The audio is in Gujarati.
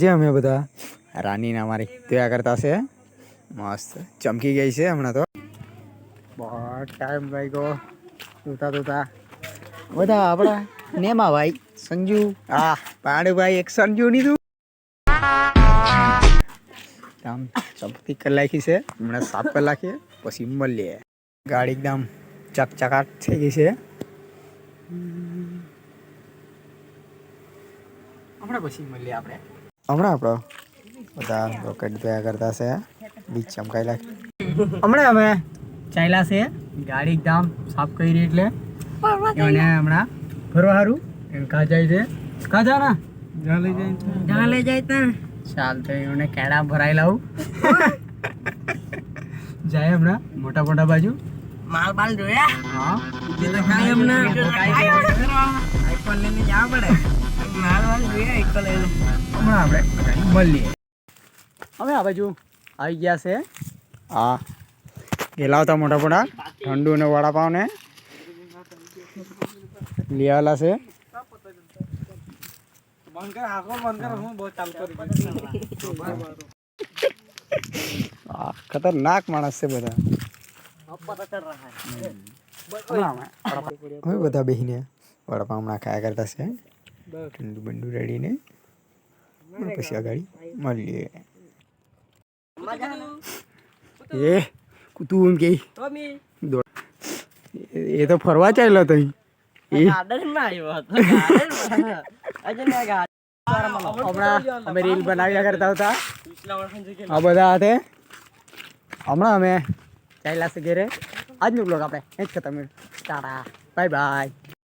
જે અમે બધા રાનીને અમારી તૈયાર કરતા છે. મસ્ત ચમકી ગઈ છે હમણાં તો. બહુ ટાઈમ લાગ્યો જોતા બધા આપણા નેમા ભાઈ સંજુ પાડુભાઈ એક સંજુ ની તું આમ ચપટી કરી નાખી છે. હમણાં સાફ કરી નાખીએ પછી મળીએ. ગાડી એકદમ ચકચકાટ થઈ ગઈ છે. હમણાં પછી મળીએ આપણે. હમણાં આપણો બધા રોકેટ તૈયાર કરતા છે. બીજ ચમકાઈ લાગે. હમણાં અમે ચાલ્યા છે ગાડી એકદમ સાફ કરી એટલે એને હમણાં ફરવા સારું એને કા જાય છે. કા જાના જ્યાં લઈ જાય ત્યાં ચાલ તો એને કેળા ભરાઈ લાવું જાય હમણાં મોટા મોટા બાજુ માલ બાલ જોયા. હા એ તો કાઈ હમણાં આઈફોન લઈને જવા પડે. માલ બાલ જોયા એક લઈને હમણાં આપણે મળીએ. અમે આ બાજુ આવી ગયા છે. હા ગેલા હતા મોટા મોટા ઠંડુ ને વડાપાવ ને લેવાલા છે. ખતરનાક માણસ છે બધા. હવે બધા બેસીને વડાપાવ હમણાં ખાયા કરતા છે. ઠંડુ બંડુ રેડીને પછી આગળ મળીએ. એ તું એમ કે એ તો ફરવા ચાલ્યો હતો. હમણાં અમે રીલ બનાવ્યા કરતા હતા આ બધા હાથે. હમણાં અમે ચાલ્યા છે ઘેરે. આજનું બ્લોગ આપણે જ ખતમ. Tata bye bye.